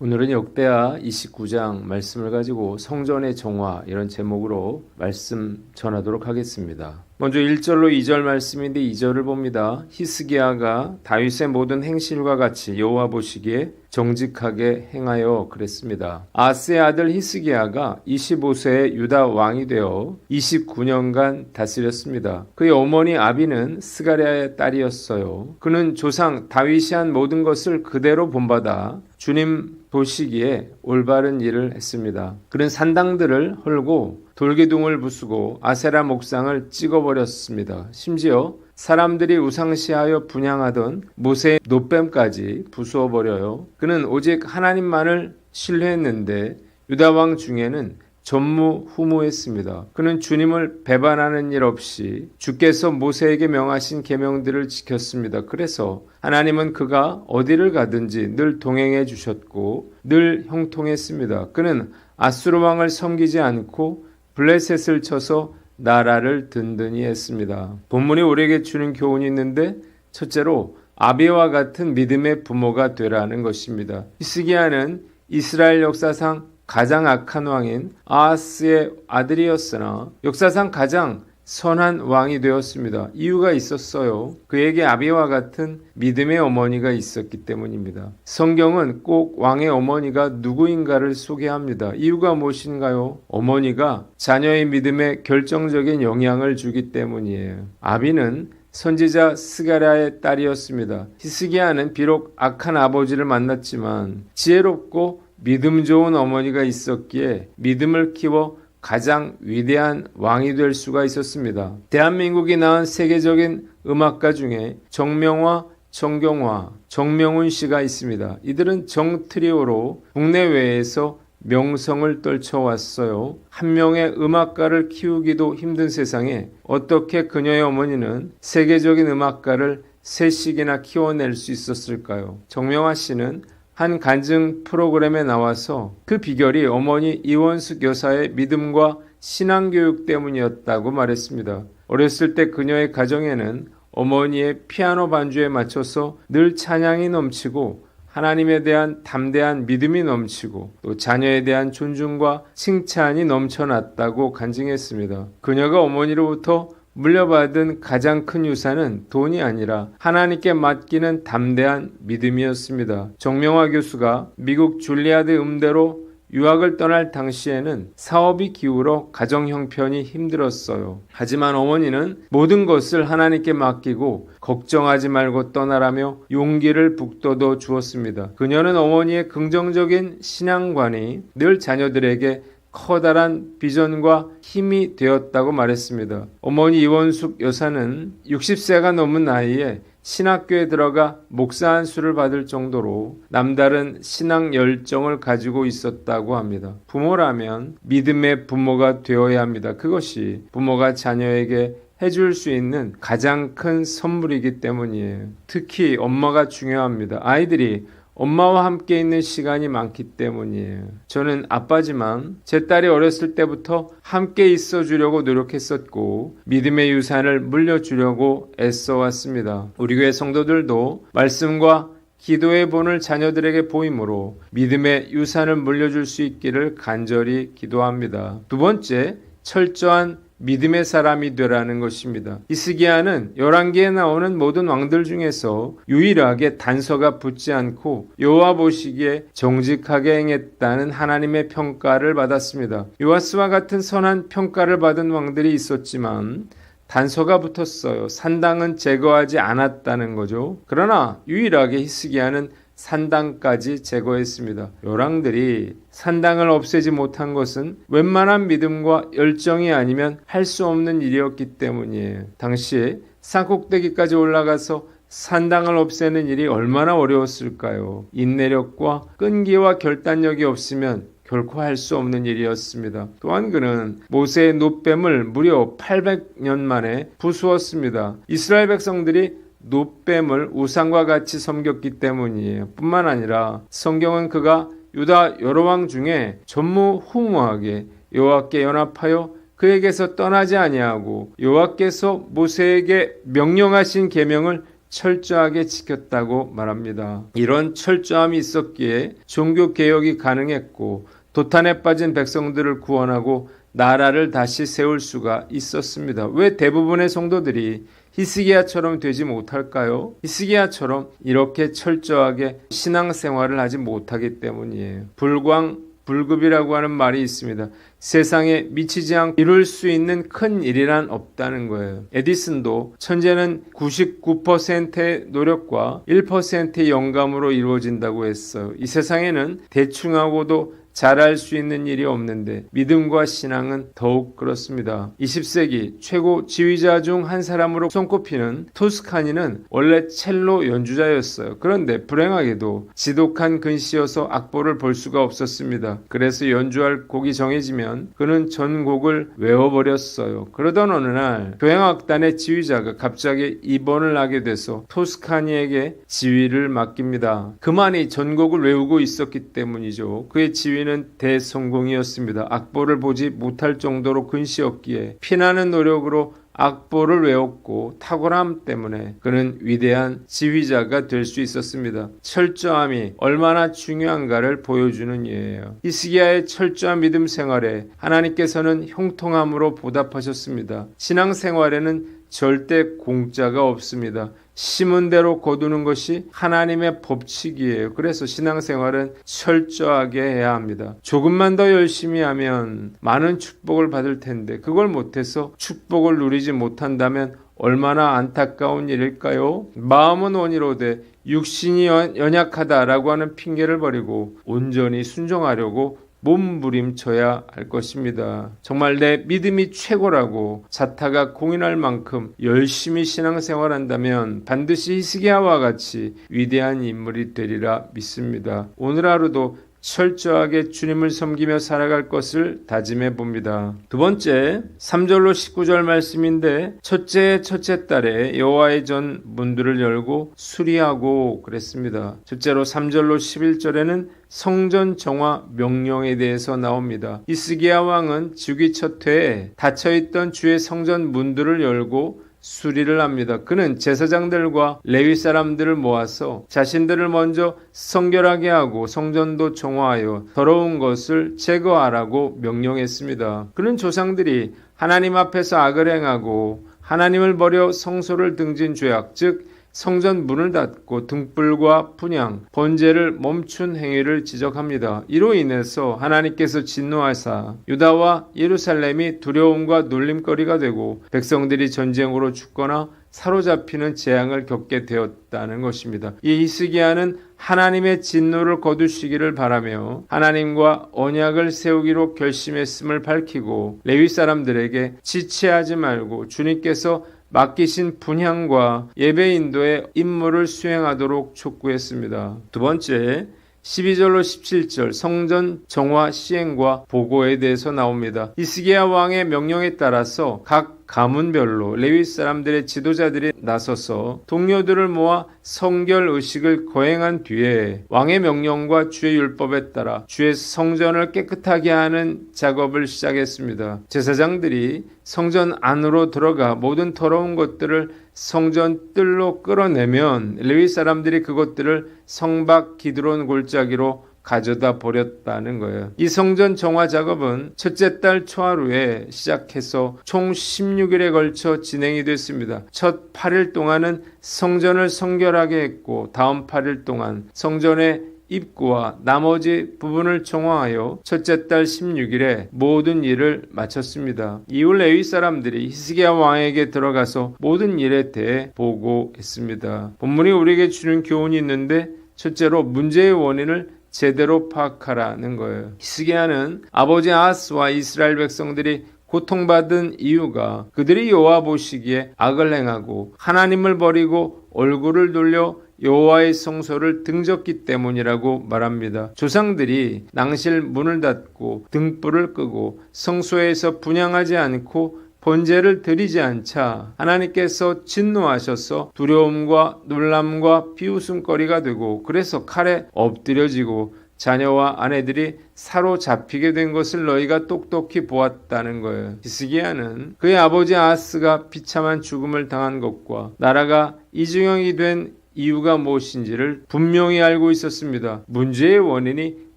오늘은 역대하 29장 말씀을 가지고 성전의 정화 이런 제목으로 말씀 전하도록 하겠습니다. 먼저 1절로 2절 말씀인데 2절을 봅니다. 히스기야가 다윗의 모든 행실과 같이 여호와 보시기에 정직하게 행하여 그랬습니다. 아스의 아들 히스기야가 25세에 유다 왕이 되어 29년간 다스렸습니다. 그의 어머니 아비는 스가랴의 딸이었어요. 그는 조상 다윗이 한 모든 것을 그대로 본받아 주님 보시기에 올바른 일을 했습니다. 그는 산당들을 헐고 돌기둥을 부수고 아세라 목상을 찍어버렸습니다. 심지어 사람들이 우상시하여 분향하던 모세의 노뱀까지 부수어버려요. 그는 오직 하나님만을 신뢰했는데 유다 왕 중에는 전무후무했습니다. 그는 주님을 배반하는 일 없이 주께서 모세에게 명하신 계명들을 지켰습니다. 그래서 하나님은 그가 어디를 가든지 늘 동행해 주셨고 늘 형통했습니다. 그는 아수르 왕을 섬기지 않고 블레셋을 쳐서 나라를 든든히 했습니다. 본문이 우리에게 주는 교훈이 있는데 첫째로 아비와 같은 믿음의 부모가 되라는 것입니다. 히스기야는 이스라엘 역사상 가장 악한 왕인 아하스의 아들이었으나 역사상 가장 선한 왕이 되었습니다. 이유가 있었어요. 그에게 아비와 같은 믿음의 어머니가 있었기 때문입니다. 성경은 꼭 왕의 어머니가 누구인가를 소개합니다. 이유가 무엇인가요? 어머니가 자녀의 믿음에 결정적인 영향을 주기 때문이에요. 아비는 선지자 스가랴의 딸이었습니다. 히스기야는 비록 악한 아버지를 만났지만 지혜롭고 믿음 좋은 어머니가 있었기에 믿음을 키워 가장 위대한 왕이 될 수가 있었습니다. 대한민국이 낳은 세계적인 음악가 중에 정명화, 정경화, 정명훈 씨가 있습니다. 이들은 정트리오로 국내외에서 명성을 떨쳐왔어요. 한 명의 음악가를 키우기도 힘든 세상에 어떻게 그녀의 어머니는 세계적인 음악가를 셋씩이나 키워낼 수 있었을까요? 정명화 씨는 한 간증 프로그램에 나와서 그 비결이 어머니 이원숙 여사의 믿음과 신앙교육 때문이었다고 말했습니다. 어렸을 때 그녀의 가정에는 어머니의 피아노 반주에 맞춰서 늘 찬양이 넘치고 하나님에 대한 담대한 믿음이 넘치고 또 자녀에 대한 존중과 칭찬이 넘쳐났다고 간증했습니다. 그녀가 어머니로부터 물려받은 가장 큰 유산은 돈이 아니라 하나님께 맡기는 담대한 믿음이었습니다. 정명화 교수가 미국 줄리아드 음대로 유학을 떠날 당시에는 사업이 기울어 가정 형편이 힘들었어요. 하지만 어머니는 모든 것을 하나님께 맡기고 걱정하지 말고 떠나라며 용기를 북돋워 주었습니다. 그녀는 어머니의 긍정적인 신앙관이 늘 자녀들에게 커다란 비전과 힘이 되었다고 말했습니다. 어머니 이원숙 여사는 60세가 넘은 나이에 신학교에 들어가 목사 안수를 받을 정도로 남다른 신앙 열정을 가지고 있었다고 합니다. 부모라면 믿음의 부모가 되어야 합니다. 그것이 부모가 자녀에게 해줄 수 있는 가장 큰 선물이기 때문이에요. 특히 엄마가 중요합니다. 아이들이 엄마와 함께 있는 시간이 많기 때문이에요. 저는 아빠지만 제 딸이 어렸을 때부터 함께 있어 주려고 노력했었고 믿음의 유산을 물려주려고 애써왔습니다. 우리 교회 성도들도 말씀과 기도의 본을 자녀들에게 보임으로 믿음의 유산을 물려줄 수 있기를 간절히 기도합니다. 두 번째, 철저한 믿음의 사람이 되라는 것입니다. 히스기야는 열왕기에 나오는 모든 왕들 중에서 유일하게 단서가 붙지 않고 여호와 보시기에 정직하게 행했다는 하나님의 평가를 받았습니다. 요아스와 같은 선한 평가를 받은 왕들이 있었지만 단서가 붙었어요. 산당은 제거하지 않았다는 거죠. 그러나 유일하게 히스기야는 산당까지 제거했습니다. 열왕들이 산당을 없애지 못한 것은 웬만한 믿음과 열정이 아니면 할 수 없는 일이었기 때문이에요. 당시에 산꼭대기까지 올라가서 산당을 없애는 일이 얼마나 어려웠을까요? 인내력과 끈기와 결단력이 없으면 결코 할 수 없는 일이었습니다. 또한 그는 모세의 노뱀을 무려 800년 만에 부수었습니다. 이스라엘 백성들이 노뱀을 우상과 같이 섬겼기 때문이에요. 뿐만 아니라 성경은 그가 유다 여러 왕 중에 전무후무하게 여호와께 연합하여 그에게서 떠나지 아니하고 여호와께서 모세에게 명령하신 계명을 철저하게 지켰다고 말합니다. 이런 철저함이 있었기에 종교개혁이 가능했고 도탄에 빠진 백성들을 구원하고 나라를 다시 세울 수가 있었습니다. 왜 대부분의 성도들이 히스기야처럼 되지 못할까요? 히스기야처럼 이렇게 철저하게 신앙생활을 하지 못하기 때문이에요. 불광불급이라고 하는 말이 있습니다. 세상에 미치지 않고 이룰 수 있는 큰 일이란 없다는 거예요. 에디슨도 천재는 99%의 노력과 1%의 영감으로 이루어진다고 했어요. 이 세상에는 대충하고도 잘할 수 있는 일이 없는데 믿음과 신앙은 더욱 그렇습니다. 20세기 최고 지휘자 중 한 사람으로 손꼽히는 토스카니는 원래 첼로 연주자였어요. 그런데 불행하게도 지독한 근시여서 악보를 볼 수가 없었습니다. 그래서 연주할 곡이 정해지면 그는 전곡을 외워버렸어요. 그러던 어느 날 교향악단의 지휘자가 갑자기 입원을 하게 돼서 토스카니에게 지휘를 맡깁니다. 그만이 전곡을 외우고 있었기 때문이죠. 그의 지휘는 대성공이었습니다. 악보를 보지 못할 정도로 근시였기에 피나는 노력으로 악보를 외웠고 탁월함 때문에 그는 위대한 지휘자가 될 수 있었습니다. 철저함이 얼마나 중요한가를 보여주는 예예요. 히스기야의 철저한 믿음 생활에 하나님께서는 형통함으로 보답하셨습니다. 신앙생활에는 절대 공짜가 없습니다. 심은 대로 거두는 것이 하나님의 법칙이에요. 그래서 신앙생활은 철저하게 해야 합니다. 조금만 더 열심히 하면 많은 축복을 받을 텐데 그걸 못해서 축복을 누리지 못한다면 얼마나 안타까운 일일까요? 마음은 원이로되 육신이 연약하다라고 하는 핑계를 버리고 온전히 순종하려고 몸부림쳐야 할 것입니다. 정말 내 믿음이 최고라고 자타가 공인할 만큼 열심히 신앙생활한다면 반드시 히스기야와 같이 위대한 인물이 되리라 믿습니다. 오늘 하루도 철저하게 주님을 섬기며 살아갈 것을 다짐해 봅니다. 두 번째, 3절로 19절 말씀인데 첫째 달에 여호와의 전 문들을 열고 수리하고 그랬습니다. 첫째로 3절로 11절에는 성전 정화 명령에 대해서 나옵니다. 히스기야 왕은 즉위 첫 해에 닫혀있던 주의 성전 문들을 열고 수리를 합니다. 그는 제사장들과 레위 사람들을 모아서 자신들을 먼저 성결하게 하고 성전도 정화하여 더러운 것을 제거하라고 명령했습니다. 그는 조상들이 하나님 앞에서 악을 행하고 하나님을 버려 성소를 등진 죄악, 즉 성전 문을 닫고 등불과 분향, 번제를 멈춘 행위를 지적합니다. 이로 인해서 하나님께서 진노하사 유다와 예루살렘이 두려움과 놀림거리가 되고 백성들이 전쟁으로 죽거나 사로잡히는 재앙을 겪게 되었다는 것입니다. 이 히스기야는 하나님의 진노를 거두시기를 바라며 하나님과 언약을 세우기로 결심했음을 밝히고 레위 사람들에게 지체하지 말고 주님께서 맡기신 분향과 예배 인도의 임무를 수행하도록 촉구했습니다. 두 번째, 12절로 17절 성전 정화 시행과 보고에 대해서 나옵니다. 히스기야 왕의 명령에 따라서 각 가문별로 레위 사람들의 지도자들이 나서서 동료들을 모아 성결 의식을 거행한 뒤에 왕의 명령과 주의 율법에 따라 주의 성전을 깨끗하게 하는 작업을 시작했습니다. 제사장들이 성전 안으로 들어가 모든 더러운 것들을 성전 뜰로 끌어내면 레위 사람들이 그것들을 성박 기드론 골짜기로 가져다 버렸다는 거예요. 이 성전 정화 작업은 첫째 달 초하루에 시작해서 총 16일에 걸쳐 진행이 됐습니다. 첫 8일 동안은 성전을 성결하게 했고 다음 8일 동안 성전의 입구와 나머지 부분을 정화하여 첫째 달 16일에 모든 일을 마쳤습니다. 이후 레위 사람들이 히스기야 왕에게 들어가서 모든 일에 대해 보고했습니다. 본문이 우리에게 주는 교훈이 있는데 첫째로 문제의 원인을 제대로 파악하라는 거예요. 히스기야는 아버지 아하스와 이스라엘 백성들이 고통받은 이유가 그들이 여호와 보시기에 악을 행하고 하나님을 버리고 얼굴을 돌려 여호와의 성소를 등졌기 때문이라고 말합니다. 조상들이 낭실 문을 닫고 등불을 끄고 성소에서 분향하지 않고 번제를 드리지 않자 하나님께서 진노하셔서 두려움과 놀람과 비웃음거리가 되고 그래서 칼에 엎드려지고 자녀와 아내들이 사로잡히게 된 것을 너희가 똑똑히 보았다는 거예요. 히스기야는 그의 아버지 아하스가 비참한 죽음을 당한 것과 나라가 이중형이 된 이유가 무엇인지를 분명히 알고 있었습니다. 문제의 원인이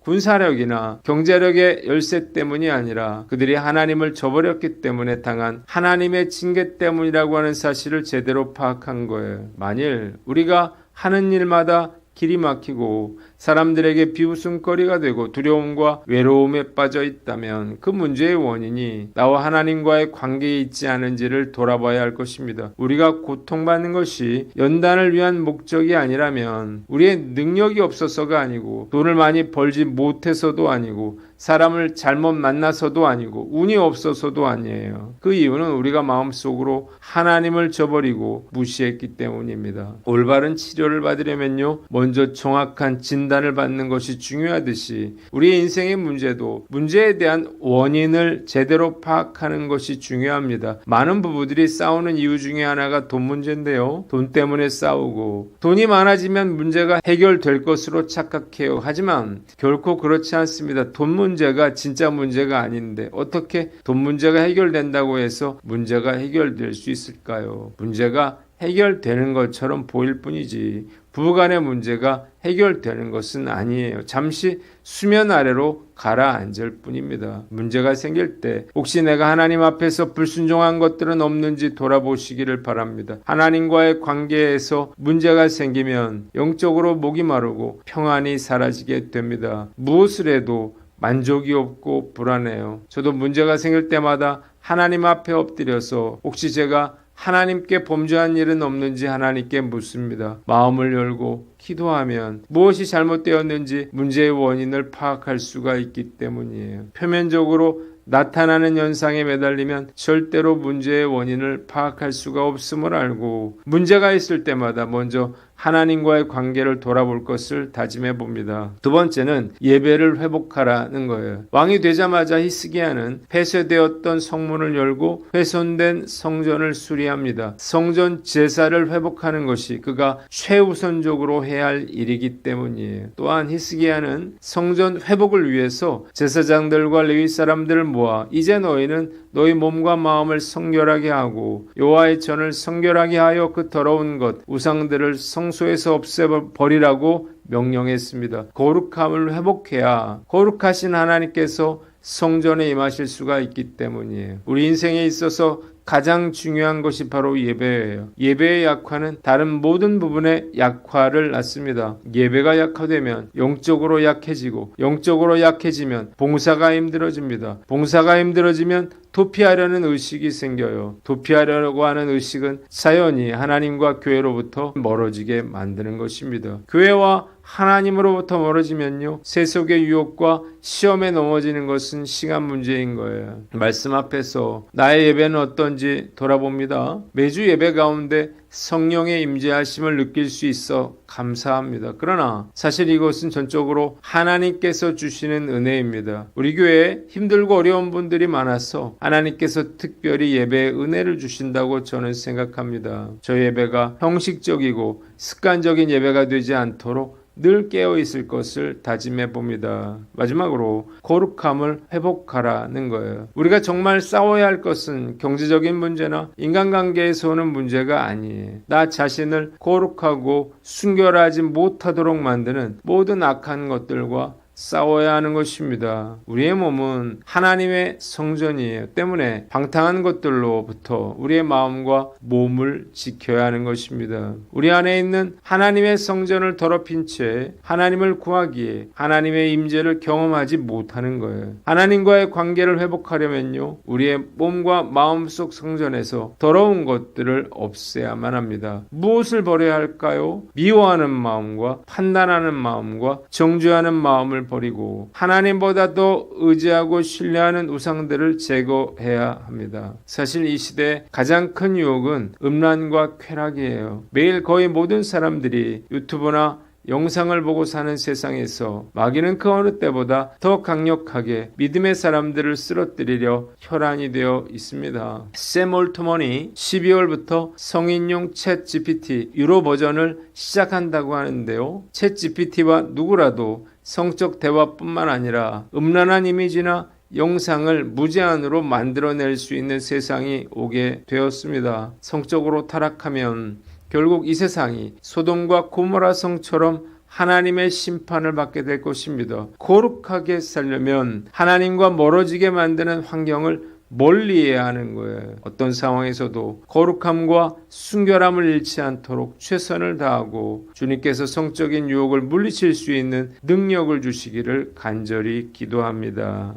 군사력이나 경제력의 열세 때문이 아니라 그들이 하나님을 저버렸기 때문에 당한 하나님의 징계 때문이라고 하는 사실을 제대로 파악한 거예요. 만일 우리가 하는 일마다 길이 막히고 사람들에게 비웃음거리가 되고 두려움과 외로움에 빠져 있다면 그 문제의 원인이 나와 하나님과의 관계에 있지 않은지를 돌아봐야 할 것입니다. 우리가 고통받는 것이 연단을 위한 목적이 아니라면 우리의 능력이 없어서가 아니고 돈을 많이 벌지 못해서도 아니고 사람을 잘못 만나서도 아니고 운이 없어서도 아니에요. 그 이유는 우리가 마음속으로 하나님을 저버리고 무시했기 때문입니다. 올바른 치료를 받으려면요, 먼저 정확한 진단을 받는 것이 중요하듯이 우리의 인생의 문제도 문제에 대한 원인을 제대로 파악하는 것이 중요합니다. 많은 부부들이 싸우는 이유 중에 하나가 돈 문제인데요. 돈 때문에 싸우고 돈이 많아지면 문제가 해결될 것으로 착각해요. 하지만 결코 그렇지 않습니다. 돈 문제가 진짜 문제가 아닌데 어떻게 돈 문제가 해결된다고 해서 문제가 해결될 수 있을까요? 문제가 해결되는 것처럼 보일 뿐이지 부부간의 문제가 해결되는 것은 아니에요. 잠시 수면 아래로 가라앉을 뿐입니다. 문제가 생길 때 혹시 내가 하나님 앞에서 불순종한 것들은 없는지 돌아보시기를 바랍니다. 하나님과의 관계에서 문제가 생기면 영적으로 목이 마르고 평안이 사라지게 됩니다. 무엇을 해도 만족이 없고 불안해요. 저도 문제가 생길 때마다 하나님 앞에 엎드려서 혹시 제가 하나님께 범죄한 일은 없는지 하나님께 묻습니다. 마음을 열고 기도하면 무엇이 잘못되었는지 문제의 원인을 파악할 수가 있기 때문이에요. 표면적으로 나타나는 현상에 매달리면 절대로 문제의 원인을 파악할 수가 없음을 알고 문제가 있을 때마다 먼저 하나님과의 관계를 돌아볼 것을 다짐해 봅니다. 두 번째는 예배를 회복하라는 거예요. 왕이 되자마자 히스기야는 폐쇄되었던 성문을 열고 훼손된 성전을 수리합니다. 성전 제사를 회복하는 것이 그가 최우선적으로 해야 할 일이기 때문이에요. 또한 히스기야는 성전 회복을 위해서 제사장들과 레위 사람들을 모아 이제 너희는 너희 몸과 마음을 성결하게 하고 여호와의 전을 성결하게 하여 그 더러운 것 우상들을 성소에서 없애버리라고 명령했습니다. 거룩함을 회복해야 거룩하신 하나님께서 성전에 임하실 수가 있기 때문이에요. 우리 인생에 있어서 가장 중요한 것이 바로 예배예요. 예배의 약화는 다른 모든 부분의 약화를 낳습니다. 예배가 약화되면 영적으로 약해지고 영적으로 약해지면 봉사가 힘들어집니다. 봉사가 힘들어지면 도피하려는 의식이 생겨요. 도피하려고 하는 의식은 자연히 하나님과 교회로부터 멀어지게 만드는 것입니다. 교회와 하나님으로부터 멀어지면요, 세속의 유혹과 시험에 넘어지는 것은 시간 문제인 거예요. 말씀 앞에서 나의 예배는 어떤지 돌아봅니다. 매주 예배 가운데 성령의 임재하심을 느낄 수 있어 감사합니다. 그러나 사실 이것은 전적으로 하나님께서 주시는 은혜입니다. 우리 교회에 힘들고 어려운 분들이 많아서 하나님께서 특별히 예배에 은혜를 주신다고 저는 생각합니다. 저 예배가 형식적이고 습관적인 예배가 되지 않도록 늘 깨어 있을 것을 다짐해 봅니다. 마지막으로 거룩함을 회복하라는 거예요. 우리가 정말 싸워야 할 것은 경제적인 문제나 인간관계에서 오는 문제가 아니에요. 나 자신을 거룩하고 순결하지 못하도록 만드는 모든 악한 것들과 싸워야 하는 것입니다. 우리의 몸은 하나님의 성전이에요. 때문에 방탕한 것들로부터 우리의 마음과 몸을 지켜야 하는 것입니다. 우리 안에 있는 하나님의 성전을 더럽힌 채 하나님을 구하기에 하나님의 임재를 경험하지 못하는 거예요. 하나님과의 관계를 회복하려면요, 우리의 몸과 마음속 성전에서 더러운 것들을 없애야만 합니다. 무엇을 버려야 할까요? 미워하는 마음과 판단하는 마음과 정죄하는 마음을 버리고 하나님보다 더 의지하고 신뢰하는 우상들을 제거해야 합니다. 사실 이 시대의 가장 큰 유혹은 음란과 쾌락이에요. 매일 거의 모든 사람들이 유튜브나 영상을 보고 사는 세상에서 마귀는 그 어느 때보다 더 강력하게 믿음의 사람들을 쓰러뜨리려 혈안이 되어 있습니다. 샘 올트먼이 12월부터 성인용 챗 GPT 유로 버전을 시작한다고 하는데요. 챗 GPT와 누구라도 성적 대화뿐만 아니라 음란한 이미지나 영상을 무제한으로 만들어낼 수 있는 세상이 오게 되었습니다. 성적으로 타락하면 결국 이 세상이 소돔과 고모라 성처럼 하나님의 심판을 받게 될 것입니다. 거룩하게 살려면 하나님과 멀어지게 만드는 환경을 멀리해야 하는 거예요. 어떤 상황에서도 거룩함과 순결함을 잃지 않도록 최선을 다하고 주님께서 성적인 유혹을 물리칠 수 있는 능력을 주시기를 간절히 기도합니다.